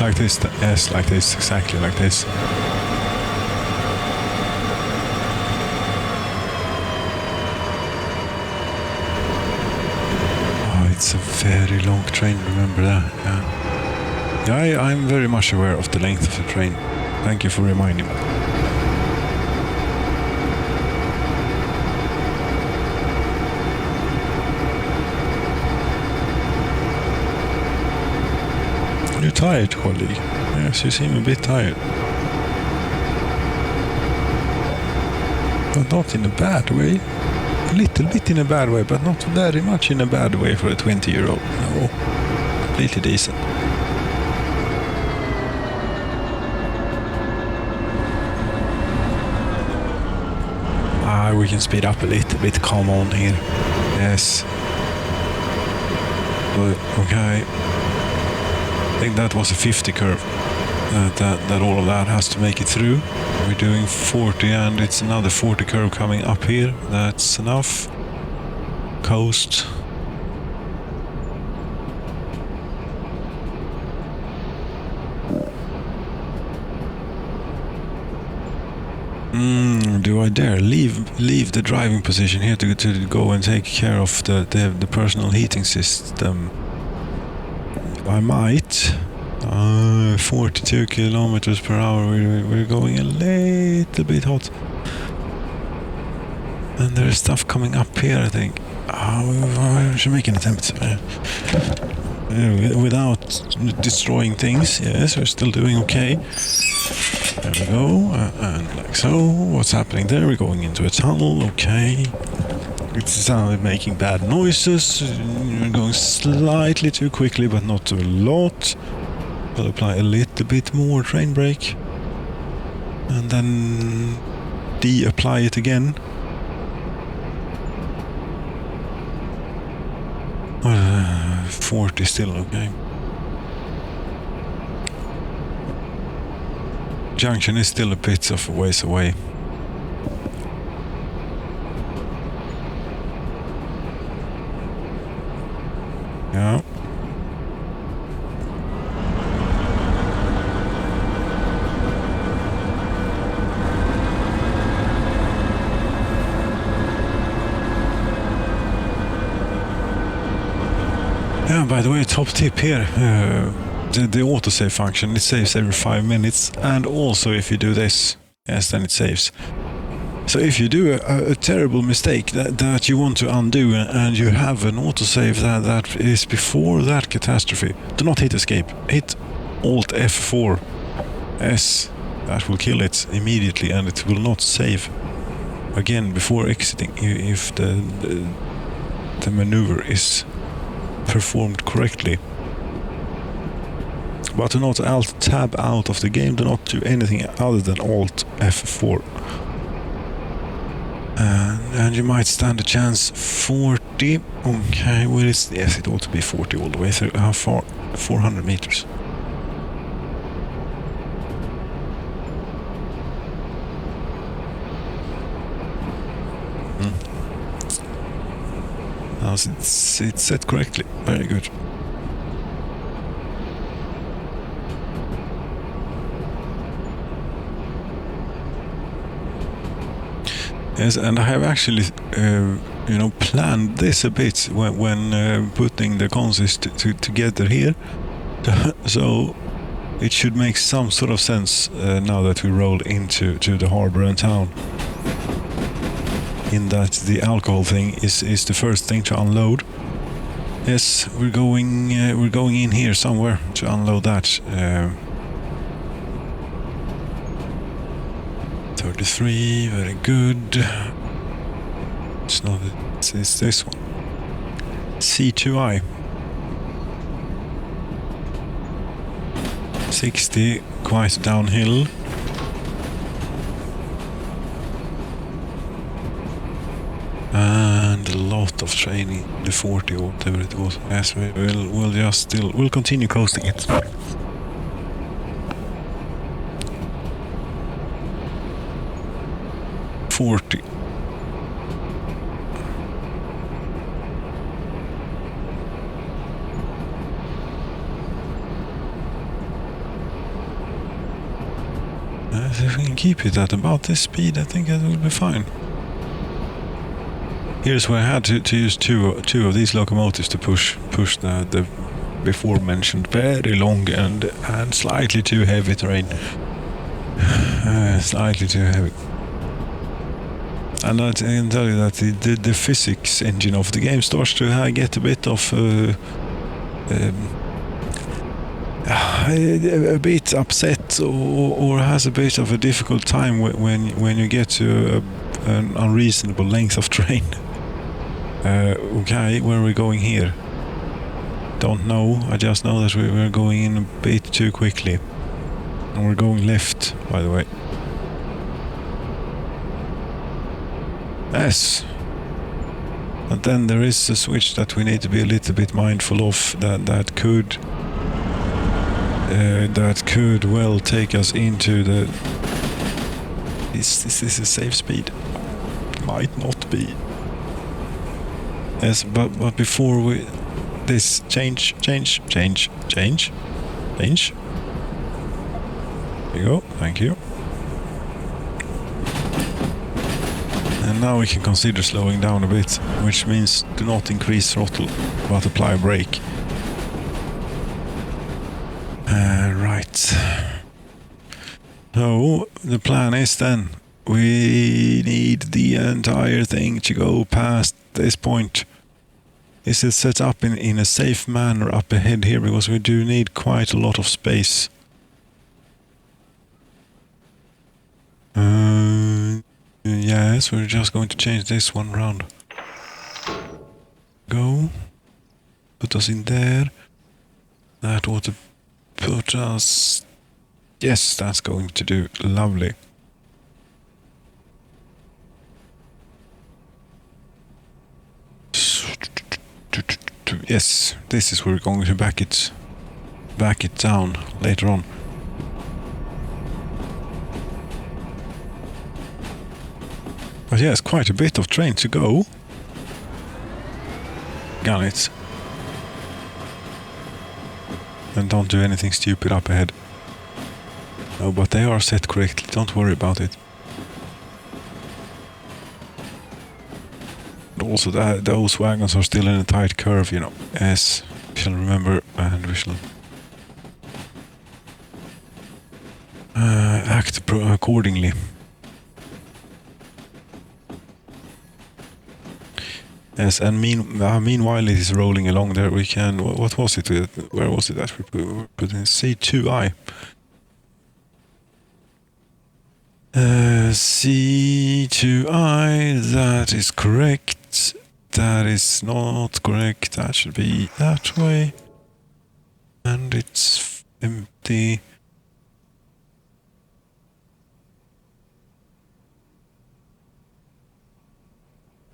Like this, yes, like this, exactly like this. Oh, it's a very long train, remember that? Yeah, I'm very much aware of the length of the train. Thank you for reminding me. You're tired, colleague. Yes, you seem a bit tired. But not in a bad way. A little bit in a bad way, but not very much in a bad way for a 20-year-old. No, completely decent. We can speed up a little bit. Come on here. Yes. But, okay. I think that was a 50 curve. That all of that has to make it through. We're doing 40 and it's another 40 curve coming up here. That's enough. Coast. Do I dare leave the driving position here to go and take care of the personal heating system? I might. 42 kilometers per hour. We're going a little bit hot. And there's stuff coming up here, I think. I should make an attempt. Without destroying things. Yes, we're still doing okay. There we go. And like so. What's happening there? We're going into a tunnel. Okay. It's making bad noises. We're going slightly too quickly, but not a lot. We'll apply a little bit more train brake. And then de-apply it again. 40 still okay. Junction is still a bit of a ways away. By the way, top tip here. The autosave function, it saves every 5 minutes. And also if you do this, yes, then it saves. So if you do a terrible mistake that you want to undo and you have an autosave that is before that catastrophe, do not hit escape. Hit Alt F4. Yes, that will kill it immediately and it will not save again before exiting if the maneuver is performed correctly. But do not Alt tab out of the game, do not do anything other than Alt F4. And you might stand a chance 40. Okay, well, yes, it ought to be 40 all the way through. How far? 400 meters. Now it's set correctly. Very good. Yes, and I have actually, planned this a bit when putting the consist together here. So it should make some sort of sense now that we roll into the harbor and town. In that the alcohol thing is the first thing to unload. Yes, we're going in here somewhere to unload that. 33, very good. It's not. It's this one. C2I. 60, quite downhill. And a lot of training. The 40 or whatever it was. Yes, we'll continue coasting it. $40. If we can keep it at about this speed, I think that will be fine. Here's where I had to use two of these locomotives to push the before mentioned very long and slightly too heavy terrain. Slightly too heavy. And I can tell you that the physics engine of the game starts to get a bit of a bit upset or has a bit of a difficult time when you get to an unreasonable length of train. Okay, where are we going here? Don't know. I just know that we're going in a bit too quickly. And we're going left, by the way. Yes. But then there is a switch that we need to be a little bit mindful of that could well take us into the... Is this a safe speed? Might not be. Yes, but before we... This change. There you go, thank you. And now we can consider slowing down a bit, which means do not increase throttle, but apply brake. Right. So, the plan is then, we need the entire thing to go past this point. Is it set up in a safe manner up ahead here, because we do need quite a lot of space. Yes, we're just going to change this one round. Go. Put us in there. That ought to put us... Yes, that's going to do. Lovely. Yes, this is where we're going to back it down later on. But yes, quite a bit of train to go. Gun it. And don't do anything stupid up ahead. No, but they are set correctly, don't worry about it. Also, those wagons are still in a tight curve, you know. Yes, shall remember and we shall act accordingly. Yes, and meanwhile it is rolling along there. We can. What was it? Where was it that we put in? C2I. C2I. That is correct. That is not correct. That should be that way. And it's empty.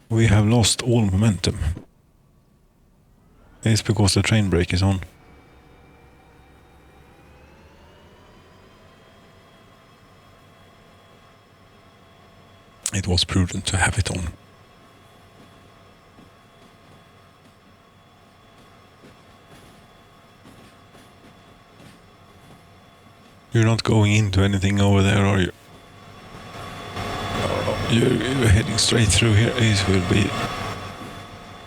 We have lost all momentum. It's because the train brake is on. It was prudent to have it on. You're not going into anything over there, are you? You're heading straight through here. It will be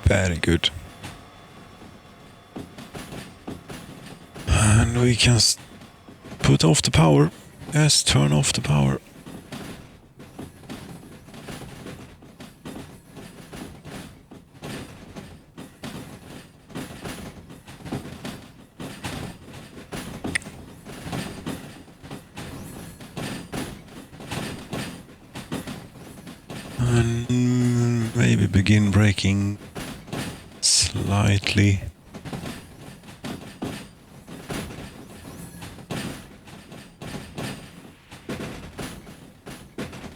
very good. And we can put off the power. Yes, turn off the power. And maybe begin braking slightly.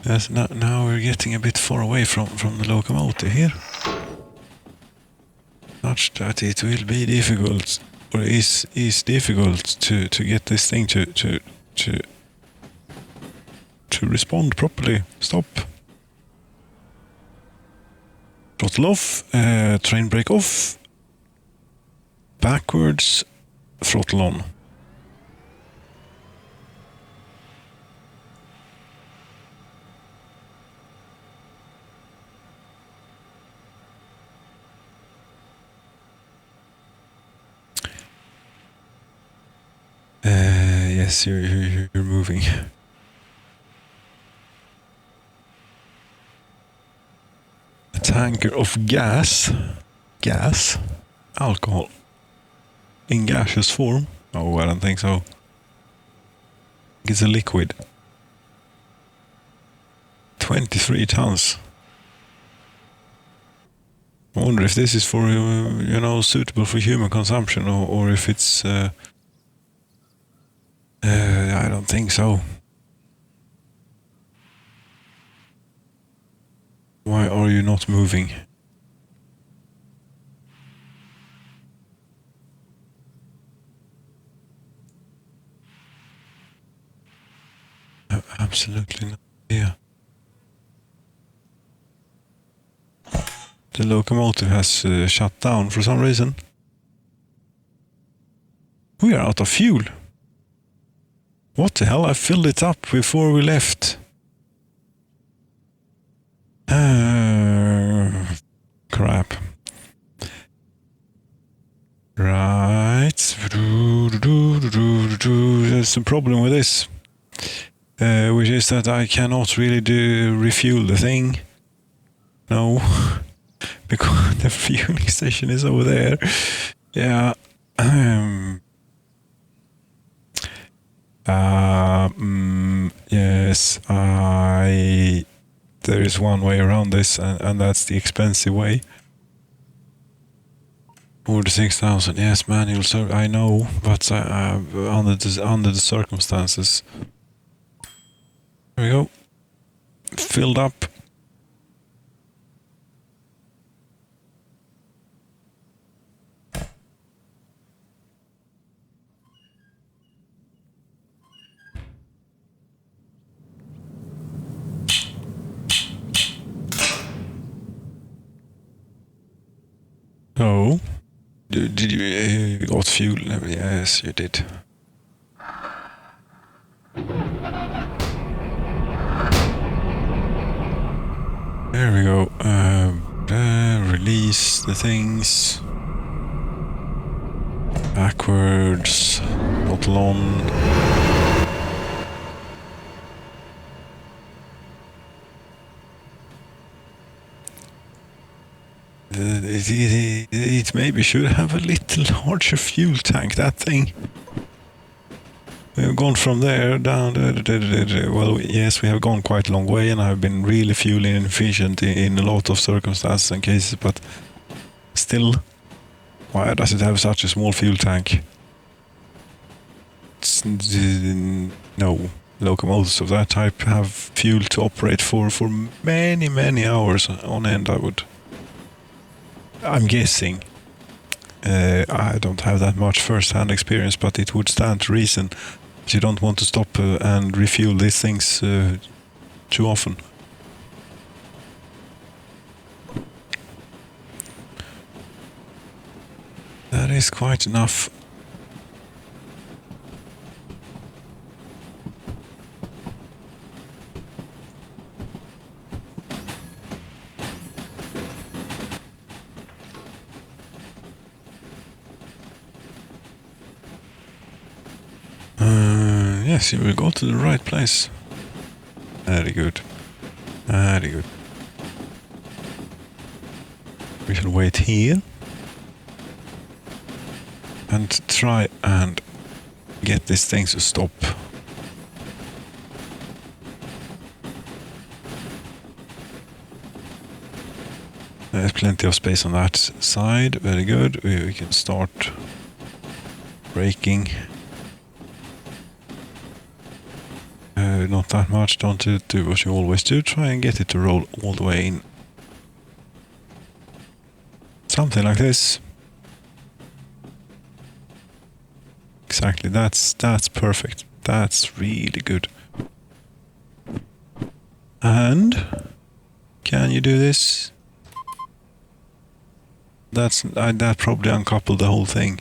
Yes, now we're getting a bit far away from the locomotive here. Such that it will be difficult, or is difficult to get this thing to respond properly. Stop. Throttle off, train brake off, backwards, throttle on. Yes, you're moving. A tanker of gas, alcohol, in gaseous form. Oh, I don't think so. It's a liquid. 23 tons. I wonder if this is for, suitable for human consumption, or if it's... I don't think so. Why are you not moving? Absolutely no idea. The locomotive has shut down for some reason. We are out of fuel. What the hell? I filled it up before we left. Crap. Right. There's a problem with this. Which is that I cannot really refuel the thing. No. Because the fueling station is over there. Yeah. Yes, there is one way around this, and that's the expensive way. Order 6,000. Yes, manual service. I know, but under the circumstances. There we go. Filled up. Oh, did you got fuel? Yes, you did. There we go. Release the things. Backwards. Throttle on. It maybe should have a little larger fuel tank, that thing. We've gone from there down. Well, yes, we have gone quite a long way, and I've been really fuel inefficient in a lot of circumstances and cases, but still, why does it have such a small fuel tank? No, locomotives of that type have fuel to operate for many hours on end, I'm guessing. I don't have that much first-hand experience, but it would stand to reason that you don't want to stop and refuel these things too often. That is quite enough. Yes, you will go to the right place. Very good. Very good. We shall wait here and try and get this thing to stop. There's plenty of space on that side. Very good. We can start braking. Not that much. Don't do what you always do. Try and get it to roll all the way in. Something like this. Exactly. That's perfect. That's really good. And can you do this? That probably uncoupled the whole thing.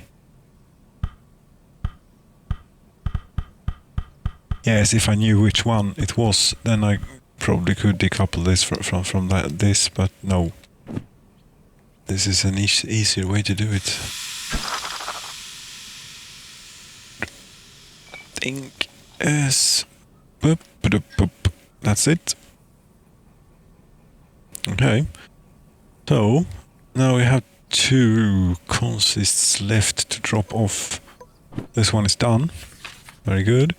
Yes, if I knew which one it was, then I probably could decouple this from this, but no. This is an easier way to do it. Think as... That's it. Okay. So, now we have 2 consists left to drop off. This one is done. Very good.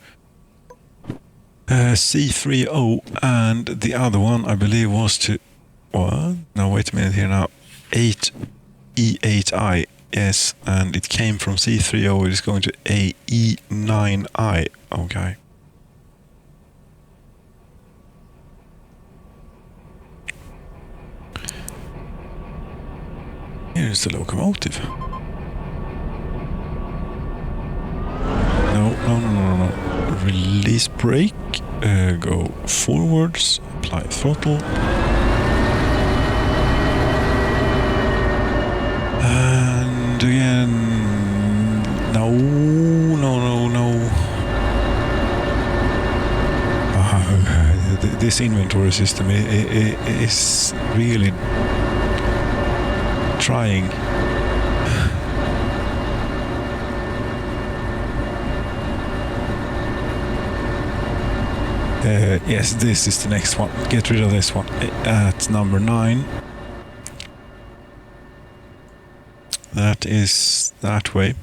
C30, and the other one I believe was to... What? No, wait a minute here now. 8E8I, yes, and it came from C30, it is going to AE9I, okay. Here's the locomotive. No. Release brake, go forwards, apply throttle. And again, no. This inventory system is really trying. Yes, this is the next one. Get rid of this one at number 9. That is that way.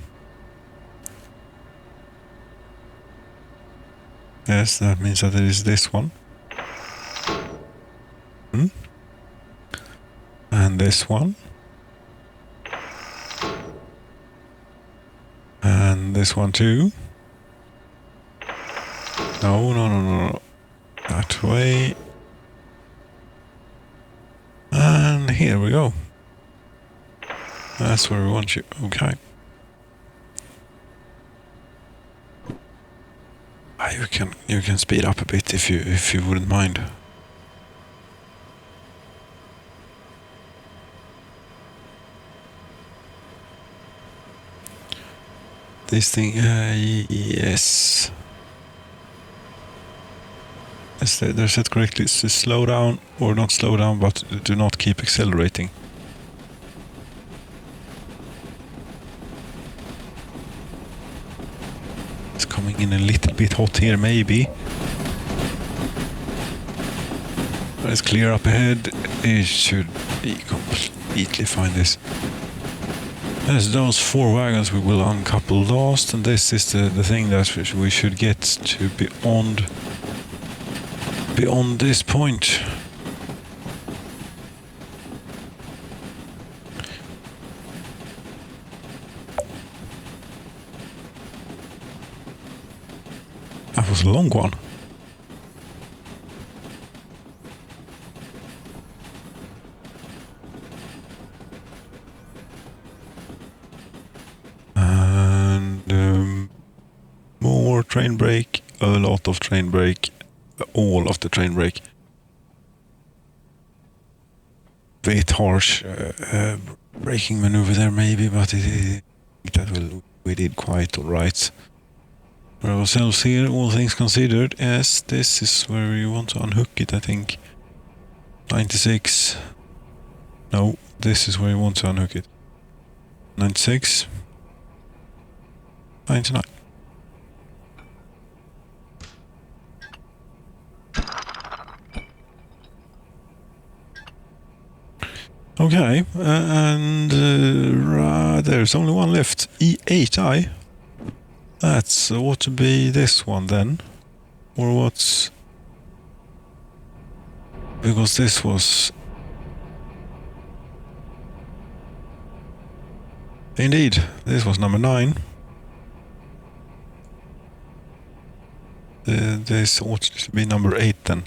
Yes, that means that it is this one. And this one. And this one too. No. That way. And here we go. That's where we want you. Okay. You can speed up a bit if you wouldn't mind. This thing, yes. They're set correctly. So slow down, or not slow down, but do not keep accelerating. It's coming in a little bit hot here, maybe. Let's clear up ahead. It should be completely fine, this. As those 4 wagons we will uncouple last, and this is the thing that we should get to beyond this point. That was a long one. And more train brake, a lot of train brake, all of the train brake. Bit harsh braking maneuver there maybe, but we did quite alright for ourselves here, all things considered. Yes, this is where we want to unhook it, I think. 96. No, this is where we want to unhook it. 96. 99. Okay, and there's only one left. E8i. That's ought to be this one then. Or what's... Because this was... Indeed, this was number 9. This ought to be number 8 then.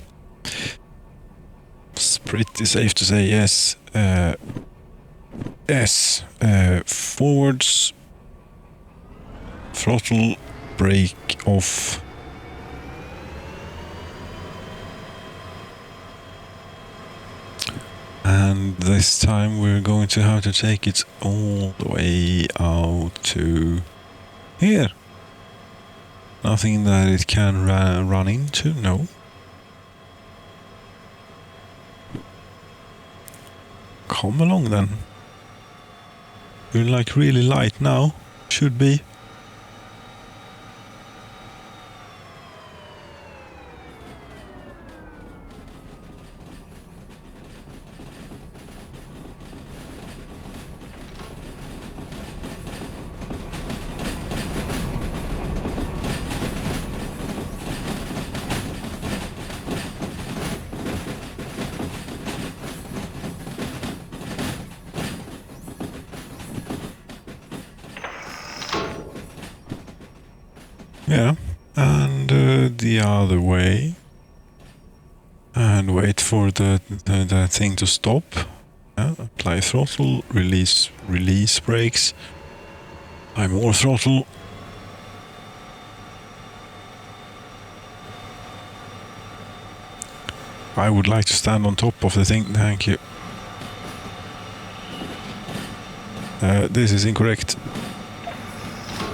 It's pretty safe to say yes. Yes. Forwards. Throttle. Brake off. And this time we're going to have to take it all the way out to here. Nothing that it can run into, no. Come along then. You're like really light now. Should be. Yeah, and the other way, and wait for the thing to stop. Apply throttle, release brakes. Apply more throttle. I would like to stand on top of the thing, thank you. This is incorrect.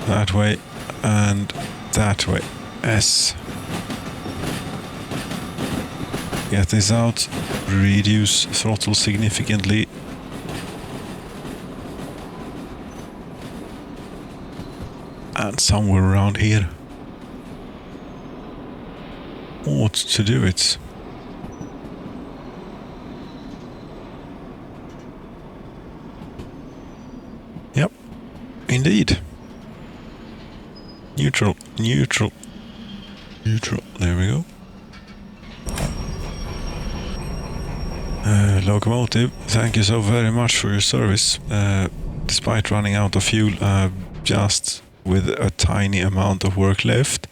That way and that way. S. Get this out. Reduce throttle significantly. And somewhere around here. Ought to do it. Yep. Indeed. Neutral, neutral, neutral. There we go. Locomotive, thank you so very much for your service. Despite running out of fuel, just with a tiny amount of work left.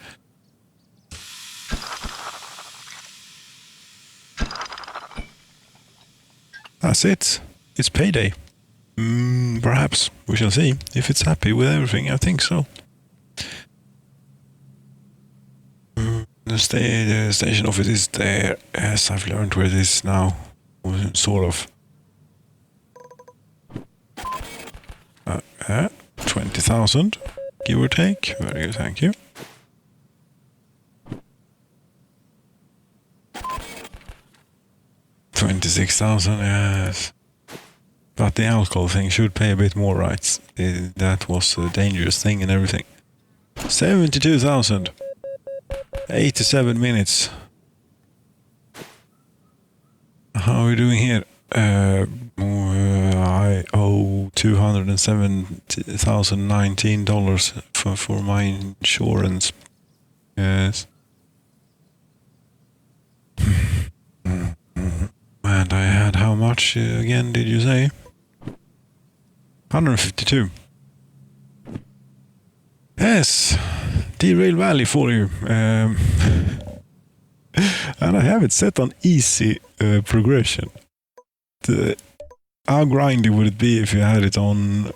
That's it. It's payday. Perhaps. We shall see. If it's happy with everything, I think so. The station office is there. Yes, I've learned where it is now. Sort of. 20,000, give or take. Very good, thank you. $26,000, yes. But the alcohol thing should pay a bit more, right? That was a dangerous thing and everything. 72,000. 87 minutes. How are we doing here? I owe $207,019 for my insurance. Yes. And I had how much again, did you say? 152. Yes. Derail Valley for you. And I have it set on easy progression. How grindy would it be if you had it on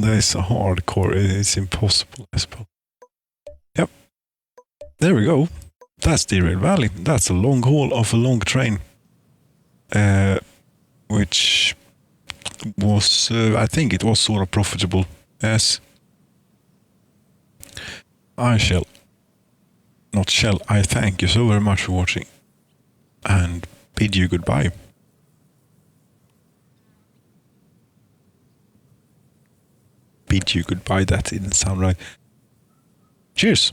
this hardcore? It's impossible, I suppose. Yep. There we go. That's Derail Valley. That's a long haul of a long train. Which was, I think it was sort of profitable. Yes. I thank you so very much for watching. And bid you goodbye. Bid you goodbye, that didn't sound right. Cheers.